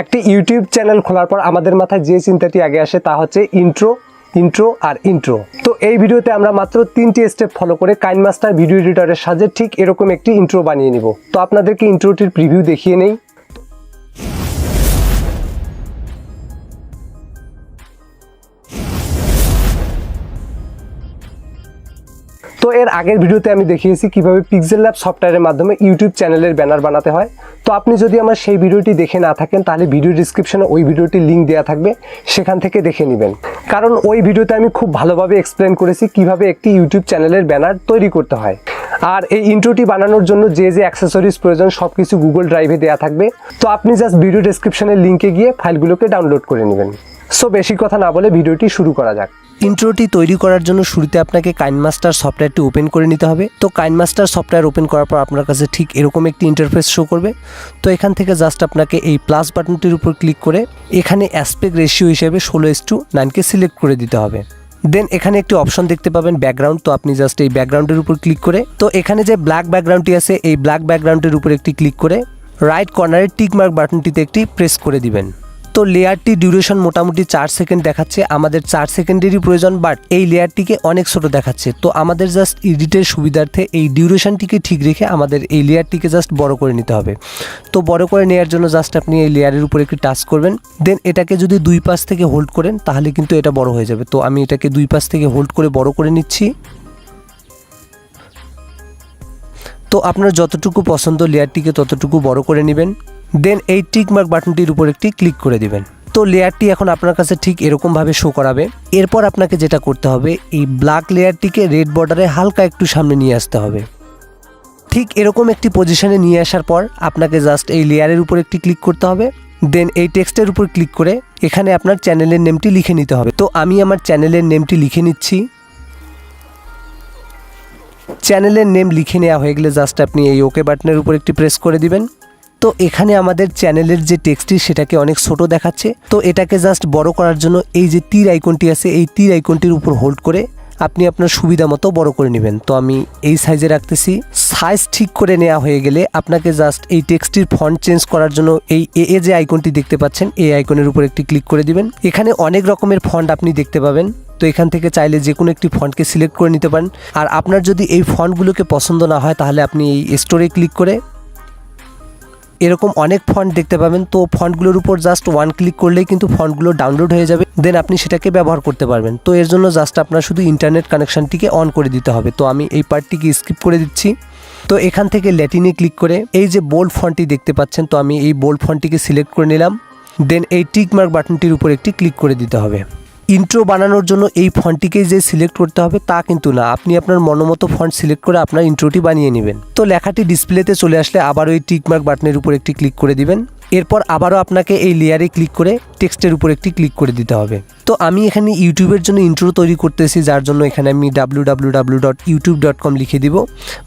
একটি YouTube channel খোলার পর আমাদের মাথায় যে চিন্তাটি আগে আসে তা হচ্ছে ইন্ট্রো আর ইন্ট্রো। তো এই ভিডিওতে আমরা মাত্র 3টি স্টেপ ফলো করে কাইনমাস্টার ভিডিও এডিটরের সাহায্যে ঠিক এরকম একটি ইন্ট্রো বানিয়ে নিব। তো আপনাদেরকে ইন্ট্রোটির প্রিভিউ দেখিয়ে নেই। তো এর আগের ভিডিওতে আমি দেখিয়েছি কিভাবে পিক্সেল ল্যাব সফটওয়্যারের মাধ্যমে ইউটিউব চ্যানেলের ব্যানার বানাতে হয়। তো আপনি যদি আমার সেই ভিডিওটি দেখে না থাকেন তাহলে ভিডিও ডেসক্রিপশনে ওই ভিডিওটির লিঙ্ক দেওয়া থাকবে, সেখান থেকে দেখে নেবেন। কারণ ওই ভিডিওতে আমি খুব ভালোভাবে এক্সপ্লেন করেছি কিভাবে একটি ইউটিউব চ্যানেলের ব্যানার তৈরি করতে হয়। আর এই ইন্ট্রোটি বানানোর জন্য যে অ্যাক্সেসরিজ প্রয়োজন সব কিছু গুগল ড্রাইভে দেওয়া থাকবে। তো আপনি জাস্ট ভিডিও ডেসক্রিপশনের লিঙ্কে গিয়ে ফাইলগুলোকে ডাউনলোড করে নেবেন। সো বেশি কথা না বলে ভিডিওটি শুরু করা যাক। ইন্ট্রোটি তৈরি করার জন্য শুরুতে আপনাকে কাইনমাস্টার সফটওয়্যারটি ওপেন করে নিতে হবে। তো কাইনমাস্টার সফটওয়্যার ওপেন করার পর আপনার কাছে ঠিক এরকম একটি ইন্টারফেস শো করবে। তো এখান থেকে জাস্ট আপনাকে এই প্লাস বাটনটির উপর ক্লিক করে এখানে অ্যাসপেক্ট রেশিও হিসেবে 16:9কে সিলেক্ট করে দিতে হবে। দেন এখানে একটি অপশন দেখতে পাবেন ব্যাকগ্রাউন্ড। তো আপনি জাস্ট এই ব্যাকগ্রাউন্ডের উপর ক্লিক করে তো এখানে যে ব্ল্যাক ব্যাকগ্রাউন্ডটি আছে এই ব্ল্যাক ব্যাকগ্রাউন্ডের উপর একটি ক্লিক করে রাইট কর্নারের টিক মার্ক বাটনটিতে একটি প্রেস করে দিবেন। তো লেয়ারটি ডিউরেশন মোটামুটি 4 সেকেন্ড দেখাচ্ছে। আমাদের 4 সেকেন্ডেরই প্রয়োজন, বাট এই লেয়ারটিকে অনেক ছোট দেখাচ্ছে। তো আমাদের জাস্ট এডিটের সুবিধার্থে এই ডিউরেশনটিকে ঠিক রেখে আমাদের এই লেয়ারটিকে জাস্ট বড় করে নিতে হবে। তো বড় করে নেওয়ার জন্য জাস্ট আপনি এই লেয়ারের উপর একটি টাচ করবেন। দেন এটাকে যদি দুই পাশ থেকে হোল্ড করেন তাহলে কিন্তু এটা বড় হয়ে যাবে। তো আমি এটাকে দুই পাশ থেকে হোল্ড করে বড় করে নিচ্ছি। তো আপনার যতটুকু পছন্দ লেয়ারটিকে ততটুকু বড় করে নেবেন। দেন এই টিক মার্ক বাটনটির উপর একটি ক্লিক করে দিবেন। তো লেয়ারটি এখন আপনার কাছে ঠিক এরকমভাবে শো করাবে। এরপর আপনাকে যেটা করতে হবে এই ব্ল্যাক লেয়ারটিকে রেড বর্ডারে হালকা একটু সামনে নিয়ে আসতে হবে। ঠিক এরকম একটি পজিশনে নিয়ে আসার পর আপনাকে জাস্ট এই লেয়ারের উপর একটি ক্লিক করতে হবে। দেন এই টেক্সটের উপর ক্লিক করে এখানে আপনার চ্যানেলের নেমটি লিখে নিতে হবে। তো আমি আমার চ্যানেলের নেমটি লিখে নিচ্ছি। চ্যানেলের নেম লিখে নেওয়া হয়ে গেলে জাস্ট আপনি এই ওকে বাটনের উপর একটি প্রেস করে দিবেন। তো এখানে আমাদের চ্যানেলের যে টেক্সটটি সেটাকে অনেক ছোট দেখাচ্ছে। তো এটাকে জাস্ট বড় করার জন্য এই যে তীর আইকনটি আছে এই তীর আইকনটির উপর হোল্ড করে আপনি আপনার সুবিধা মতো বড় করে নেবেন। তো আমি এই সাইজে রাখতেছি। সাইজ ঠিক করে নেওয়া হয়ে গেলে আপনাকে জাস্ট এই টেক্সটটির ফন্ট চেঞ্জ করার জন্য এই যে আইকনটি দেখতে পাচ্ছেন এই আইকনের উপর একটি ক্লিক করে দিবেন। এখানে অনেক রকমের ফন্ট আপনি দেখতে পাবেন। তো এখান থেকে চাইলে যে কোনো একটি ফন্টকে সিলেক্ট করে নিতে পারেন। আর আপনার যদি এই ফন্টগুলোকে পছন্দ না হয় তাহলে আপনি এই স্টোরে ক্লিক করে এরকম অনেক ফন্ট দেখতে পাবেন। তো ফন্টগুলোর উপর জাস্ট ওয়ান ক্লিক করলেই কিন্তু ফন্টগুলো ডাউনলোড হয়ে যাবে। দেন আপনি সেটাকে ব্যবহার করতে পারবেন। তো এর জন্য জাস্ট আপনার শুধু ইন্টারনেট কানেকশনটিকে অন করে দিতে হবে। তো আমি এই পার্টটিকে স্কিপ করে দিচ্ছি। তো এখান থেকে ল্যাটিনে ক্লিক করে এই যে বোল্ড ফন্টটি দেখতে পাচ্ছেন, তো আমি এই বোল্ড ফন্টটিকে সিলেক্ট করে নিলাম। দেন এই টিক মার্ক বাটনটির উপর একটি ক্লিক করে দিতে হবে। ইন্ট্রো বানানোর জন্য এই ফন্টটিকেই যে সিলেক্ট করতে হবে তা কিন্তু না, আপনি আপনার মনোমতো ফন্ট সিলেক্ট করে আপনার ইন্ট্রোটি বানিয়ে নেবেন। তো লেখাটি ডিসপ্লেতে চলে আসলে আবারও এই টিক মার্ক বাটনের উপর একটি ক্লিক করে দিবেন। এরপর আবারও আপনাকে এই লেয়ারে ক্লিক করে টেক্সটের উপর একটি ক্লিক করে দিতে হবে। তো আমি এখানে ইউটিউবের জন্য ইন্ট্রো তৈরি করতেছি, যার জন্য এখানে আমি www.youtube.com লিখে দিব।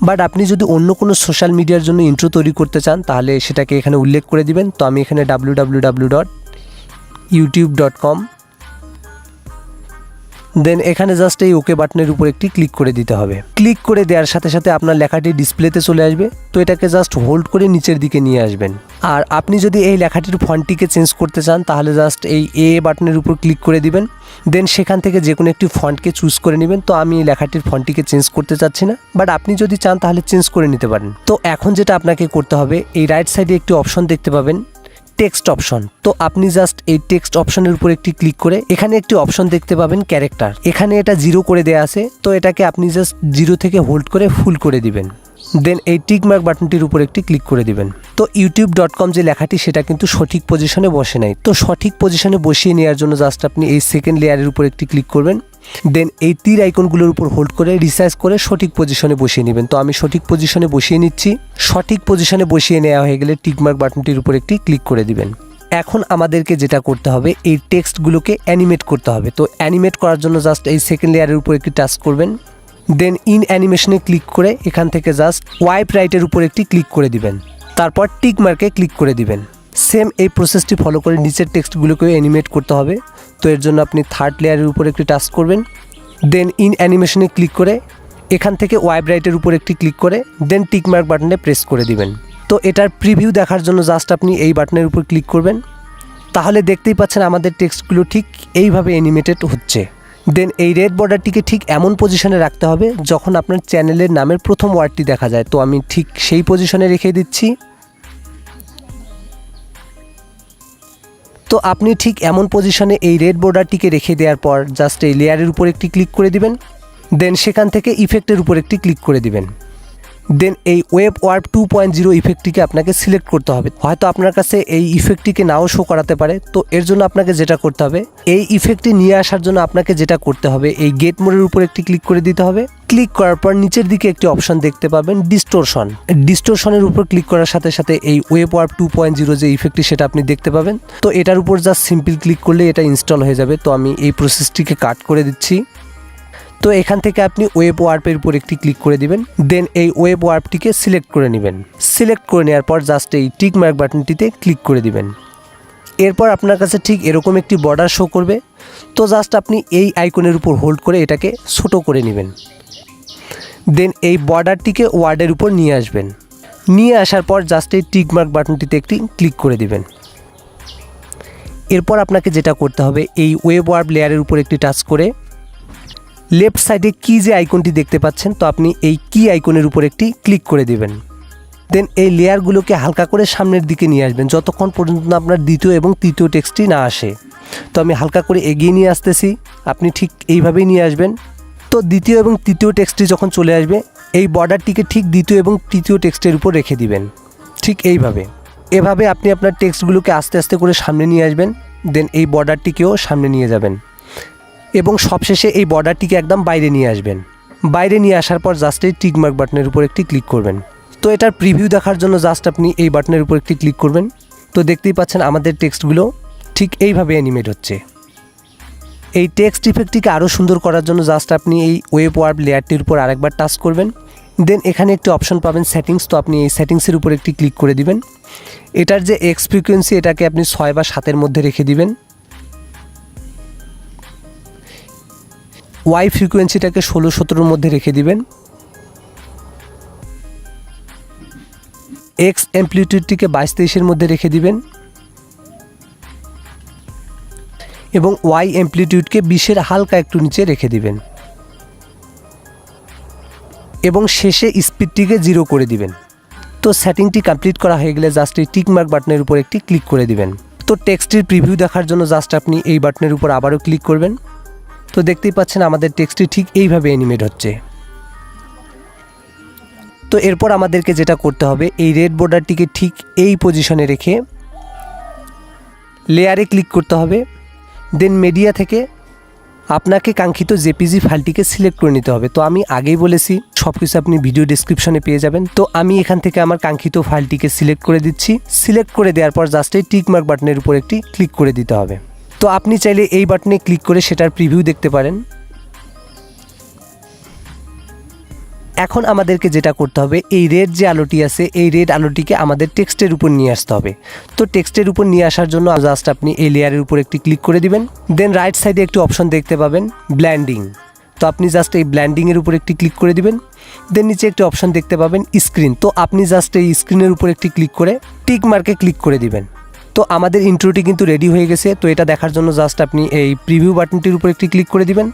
বাট আপনি যদি অন্য কোনো সোশ্যাল মিডিয়ার জন্য ইন্ট্রো তৈরি করতে চান তাহলে সেটাকে এখানে উল্লেখ করে দিবেন। তো আমি এখানে www.youtube.com দেন এখানে জাস্ট এই ওকে বাটনের উপর একটি ক্লিক করে দিতে হবে। ক্লিক করে দেওয়ার সাথে সাথে আপনার লেখাটি ডিসপ্লেতে চলে আসবে। তো এটাকে জাস্ট হোল্ড করে নিচের দিকে নিয়ে আসবেন। আর আপনি যদি এই লেখাটির ফন্টটিকে চেঞ্জ করতে চান তাহলে জাস্ট এই বাটনের উপর ক্লিক করে দিবেন। দেন সেখান থেকে যে কোনো একটি ফন্টকে চুজ করে নেবেন। তো আমি এই লেখাটির ফন্টটিকে চেঞ্জ করতে চাচ্ছি না, বাট আপনি যদি চান তাহলে চেঞ্জ করে নিতে পারেন। তো এখন যেটা আপনাকে করতে হবে এই রাইট সাইডে একটি অপশন দেখতে পাবেন টেক্সট অপশন। তো আপনি জাস্ট এই টেক্সট অপশনের উপর একটি ক্লিক করে এখানে একটি অপশন দেখতে পাবেন ক্যারেক্টার। এখানে এটা 0 করে দেওয়া আছে। তো এটাকে আপনি জাস্ট 0 থেকে হোল্ড করে ফুল করে দিবেন। দেন এই টিক মার্ক বাটনটির উপর একটি ক্লিক করে দিবেন। তো youtube.com যে লেখাটি সেটা কিন্তু সঠিক পজিশনে বসে নাই। তো সঠিক পজিশনে বসিয়ে নেওয়ার জন্য জাস্ট আপনি এই সেকেন্ড লেয়ারের উপর একটি ক্লিক করবেন। দেন এই তীর আইকনগুলোর উপর হোল্ড করে রিসাইজ করে সঠিক পজিশনে বসিয়ে নেবেন। তো আমি সঠিক পজিশনে বসিয়ে নিচ্ছি। সঠিক পজিশনে বসিয়ে নেওয়া হয়ে গেলে টিক মার্ক বাটনটির উপর একটি ক্লিক করে দিবেন। এখন আমাদেরকে যেটা করতে হবে এই টেক্সটগুলোকে অ্যানিমেট করতে হবে। তো অ্যানিমেট করার জন্য জাস্ট এই সেকেন্ড লেয়ারের উপর একটি টাচ করবেন। দেন ইন অ্যানিমেশনে ক্লিক করে এখান থেকে জাস্ট ওয়াইপ রাইটের উপর একটি ক্লিক করে দিবেন। তারপর টিক মার্কে ক্লিক করে দিবেন। সেম এই প্রসেসটি ফলো করে নিচের টেক্সটগুলোকেও অ্যানিমেট করতে হবে। তো এর জন্য আপনি থার্ড লেয়ারের উপর একটি টাচ করবেন। দেন ইন অ্যানিমেশনে ক্লিক করে এখান থেকে ওয়াইপ রাইটের উপর একটি ক্লিক করে দেন টিক মার্ক বাটনে প্রেস করে দিবেন। তো এটার প্রিভিউ দেখার জন্য জাস্ট আপনি এই বাটনের উপর ক্লিক করবেন। তাহলে দেখতেই পাচ্ছেন আমাদের টেক্সটগুলো ঠিক এইভাবে অ্যানিমেটেড হচ্ছে। দেন এই রেড বর্ডারটিকে ঠিক এমন পজিশনে রাখতে হবে যখন আপনার চ্যানেলের নামের প্রথম ওয়ার্ডটি দেখা যায়। তো আমি ঠিক সেই পজিশনে রেখে দিচ্ছি। তো আপনি ঠিক এমন পজিশনে এই রেড বর্ডারটিকে রেখে দেওয়ার পর জাস্ট এই লেয়ারের উপর একটি ক্লিক করে দিবেন। দেন সেখান থেকে ইফেক্টের উপর একটি ক্লিক করে দিবেন। দেন এই ওয়েব ওয়ার্প 2.0 ইফেক্টটিকে আপনাকে সিলেক্ট করতে হবে। হয়তো আপনার কাছে এই ইফেক্টটিকে নাও শো করাতে পারে। তো এর জন্য আপনাকে যেটা করতে হবে, এই ইফেক্টটি নিয়ে আসার জন্য আপনাকে যেটা করতে হবে, এই গেট মোডের উপর একটি ক্লিক করে দিতে হবে। ক্লিক করার পর নিচের দিকে একটি অপশন দেখতে পাবেন ডিস্টোরশন। ডিস্টোরশনের উপর ক্লিক করার সাথে সাথে এই ওয়েব ওয়ার্প 2.0 যে ইফেক্টটি সেটা আপনি দেখতে পাবেন। তো এটার উপর জাস্ট সিম্পল ক্লিক করলে এটা ইনস্টল হয়ে যাবে। তো আমি এই প্রসেসটিকে কাট করে দিচ্ছি। তো এখান থেকে আপনি ওয়েব ওয়ার্পের উপর একটি ক্লিক করে দিবেন। দেন এই ওয়েব ওয়ার্পটিকে সিলেক্ট করে নেবেন। সিলেক্ট করে নেওয়ার পর জাস্ট এই টিক মার্ক বাটনটিতে ক্লিক করে দিবেন। এরপর আপনার কাছে ঠিক এরকম একটি বর্ডার শো করবে। তো জাস্ট আপনি এই আইকনের উপর হোল্ড করে এটাকে ছোটো করে নেবেন। দেন এই বর্ডারটিকে ওয়ার্ডের উপর নিয়ে আসবেন। নিয়ে আসার পর জাস্ট এই টিক মার্ক বাটনটিতে একটি ক্লিক করে দিবেন। এরপর আপনাকে যেটা করতে হবে, এই ওয়েব ওয়ার্প লেয়ারের উপর একটি টাচ করে লেফট সাইডে কি যে আইকনটি দেখতে পাচ্ছেন, তো আপনি এই কি আইকনের উপর একটি ক্লিক করে দিবেন। দেন এই লেয়ারগুলোকে হালকা করে সামনের দিকে নিয়ে আসবেন যতক্ষণ পর্যন্ত আপনার দ্বিতীয় এবং তৃতীয় টেক্সটটি না আসে। তো আমি হালকা করে এগিয়ে নিয়ে আসতেছি, আপনি ঠিক এইভাবেই নিয়ে আসবেন। তো দ্বিতীয় এবং তৃতীয় টেক্সটটি যখন চলে আসবে, এই বর্ডারটিকে ঠিক দ্বিতীয় এবং তৃতীয় টেক্সটের উপর রেখে দিবেন, ঠিক এইভাবে। এভাবে আপনি আপনার টেক্সটগুলোকে আস্তে আস্তে করে সামনে নিয়ে আসবেন। দেন এই বর্ডারটিকেও সামনে নিয়ে যাবেন এবং সবশেষে এই বর্ডারটিকে একদম বাইরে নিয়ে আসবেন। বাইরে নিয়ে আসার পর জাস্ট এই টিক মার্ক বাটনের উপর একটি ক্লিক করবেন। তো এটার প্রিভিউ দেখার জন্য জাস্ট আপনি এই বাটনের উপর একটি ক্লিক করবেন। তো দেখতেই পাচ্ছেন আমাদের টেক্সটগুলো ঠিক এইভাবে অ্যানিমেট হচ্ছে। এই টেক্সট ইফেক্টটিকে আরও সুন্দর করার জন্য জাস্ট আপনি এই ওয়েব ওয়ার্প লেয়ারটির উপর আরেকবার টাচ করবেন। দেন এখানে একটি অপশন পাবেন সেটিংস। তো আপনি এই সেটিংসের উপর একটি ক্লিক করে দিবেন। এটার যে এক্স ফ্রিকোয়েন্সি এটাকে আপনি 6 বা 7-এর মধ্যে রেখে দিবেন। ওয়াই ফ্রিকোয়েন্সিটাকে 16-17-এর মধ্যে রেখে দিবেন। এক্স অ্যাম্প্লিটিউডটিকে 22-23-এর মধ্যে রেখে দিবেন এবং ওয়াই অ্যাম্প্লিটিউডকে 20-এর হালকা একটু নিচে রেখে দিবেন এবং শেষে স্পিডটিকে 0 করে দিবেন। তো সেটিংটি কমপ্লিট করা হয়ে গেলে জাস্ট এই টিক মার্ক বাটনের উপর একটি ক্লিক করে দিবেন। তো টেক্সটের প্রিভিউ দেখার জন্য জাস্ট আপনি এই বাটনের উপর আবারও ক্লিক করবেন। তো দেখতেই পাচ্ছেন আমাদের টেক্সটটি ঠিক এইভাবে অ্যানিমেট হচ্ছে। তো এরপর আমাদেরকে যেটা করতে হবে, এই রেড বর্ডারটিকে ঠিক এই পজিশনে রেখে লেয়ারে ক্লিক করতে হবে। দেন মিডিয়া থেকে আপনাকে কাঙ্ক্ষিত জেপিজি ফাইলটিকে সিলেক্ট করে নিতে হবে। তো আমি আগেই বলেছি সব কিছু আপনি ভিডিও ডেসক্রিপশনে পেয়ে যাবেন। তো আমি এখান থেকে আমার কাঙ্ক্ষিত ফাইলটিকে সিলেক্ট করে দিচ্ছি। সিলেক্ট করে দেওয়ার পর জাস্ট এই টিক মার্ক বাটনের উপর একটি ক্লিক করে দিতে হবে। তো আপনি চাইলে এই বাটনে ক্লিক করে সেটার প্রিভিউ দেখতে পারেন। এখন আমাদেরকে যেটা করতে হবে, এই রেড যে আলোটি আছে এই রেড আলোটিকে আমাদের টেক্সটের উপর নিয়ে আসতে হবে। তো টেক্সটের উপর নিয়ে আসার জন্য জাস্ট আপনি এই লেয়ারের উপর একটি ক্লিক করে দিবেন। দেন রাইট সাইডে একটি অপশন দেখতে পাবেন ব্ল্যান্ডিং। তো আপনি জাস্ট এই ব্ল্যান্ডিংয়ের উপর একটি ক্লিক করে দিবেন। দেন নিচে একটি অপশন দেখতে পাবেন স্ক্রিন। তো আপনি জাস্ট এই স্ক্রিনের উপর একটি ক্লিক করে টিক মার্কে ক্লিক করে দিবেন। তো আমাদের ইন্ট্রোটি কিন্তু রেডি হয়ে গেছে। তো এটা দেখার জন্য জাস্ট আপনি এই প্রিভিউ বাটনটির উপর একটি ক্লিক করে দিবেন।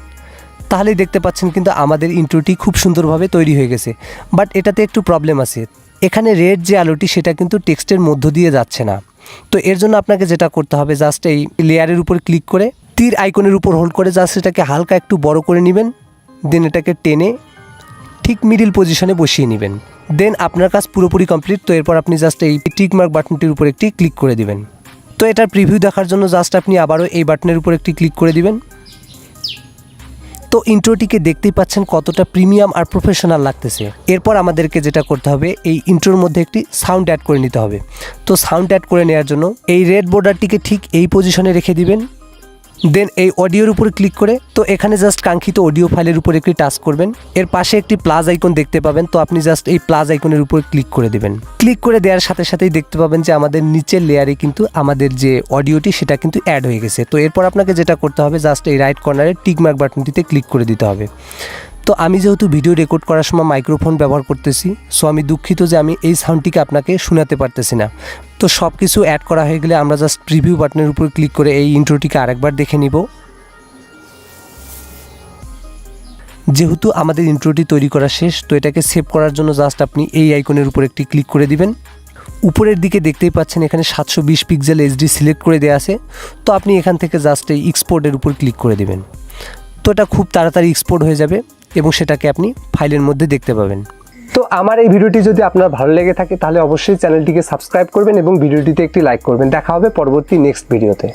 তাহলেই দেখতে পাচ্ছেন কিন্তু আমাদের ইন্ট্রোটি খুব সুন্দরভাবে তৈরি হয়ে গেছে। বাট এটাতে একটু প্রবলেম আছে, এখানে রেড যে আলোটি সেটা কিন্তু টেক্সটের মধ্য দিয়ে যাচ্ছে না। তো এর জন্য আপনাকে যেটা করতে হবে, জাস্ট এই লেয়ারের উপর ক্লিক করে তীর আইকনের উপর হোল্ড করে জাস্ট এটাকে হালকা একটু বড় করে নেবেন। দেন এটাকে টেনে ঠিক মিডিল পজিশনে বসিয়ে নেবেন। দেন আপনার কাজ পুরোপুরি কমপ্লিট। তো এরপর আপনি জাস্ট এই টিক মার্ক বাটনটির উপর একটি ক্লিক করে দিবেন। তো এটার প্রিভিউ দেখার জন্য জাস্ট আপনি আবারও এই বাটনের উপর একটি ক্লিক করে দিবেন। তো ইন্ট্রোটিকে দেখতেই পাচ্ছেন কতটা প্রিমিয়াম আর প্রফেশনাল লাগতেছে। এরপর আমাদেরকে যেটা করতে হবে, এই ইন্ট্রোর মধ্যে একটি সাউন্ড অ্যাড করে নিতে হবে। তো সাউন্ড অ্যাড করে নেওয়ার জন্য এই রেড বর্ডারটিকে ঠিক এই পজিশনে রেখে দিবেন। দেন এই অডিওর উপরে ক্লিক করে তো এখানে জাস্ট কাঙ্ক্ষিত অডিও ফাইলের উপর একটি টাচ করবেন। এর পাশে একটি প্লাস আইকন দেখতে পাবেন। তো আপনি জাস্ট এই প্লাস আইকনের উপর ক্লিক করে দেবেন। ক্লিক করে দেওয়ার সাথে সাথেই দেখতে পাবেন যে আমাদের নিচের লেয়ারে কিন্তু আমাদের যে অডিওটি সেটা কিন্তু অ্যাড হয়ে গেছে। তো এরপর আপনাকে যেটা করতে হবে, জাস্ট এই রাইট কর্নারে টিক মার্ক বাটনটিতে ক্লিক করে দিতে হবে। তো আমি যেহেতু ভিডিও রেকর্ড করার সময় মাইক্রোফোন ব্যবহার করতেছি, সো আমি দুঃখিত যে আমি এই সাউন্ডটিকে আপনাকে শোনাতে পারতেছি না। তো সব কিছু অ্যাড করা হয়ে গেলে আমরা জাস্ট প্রিভিউ বাটনের উপর ক্লিক করে এই ইন্ট্রোটিকে আরেকবার দেখে নিব। যেহেতু আমাদের ইন্ট্রোটি তৈরি করা শেষ, তো এটাকে সেভ করার জন্য জাস্ট আপনি এই আইকনের উপর একটি ক্লিক করে দিবেন। উপরের দিকে দেখতেই পাচ্ছেন এখানে 720 পিক্সেল এইচডি সিলেক্ট করে দেওয়া আছে। তো আপনি এখান থেকে জাস্ট এই এক্সপোর্টের উপর ক্লিক করে দিবেন। তো এটা খুব তাড়াতাড়ি এক্সপোর্ট হয়ে যাবে এবং সেটাকে আপনি ফাইলের মধ্যে দেখতে পাবেন। তো আমার এই ভিডিওটি যদি আপনার ভালো লেগে থাকে তাহলে অবশ্যই চ্যানেলটিকে সাবস্ক্রাইব করবেন এবং ভিডিওটিতে একটি লাইক করবেন। দেখা হবে পরবর্তী নেক্সট ভিডিওতে।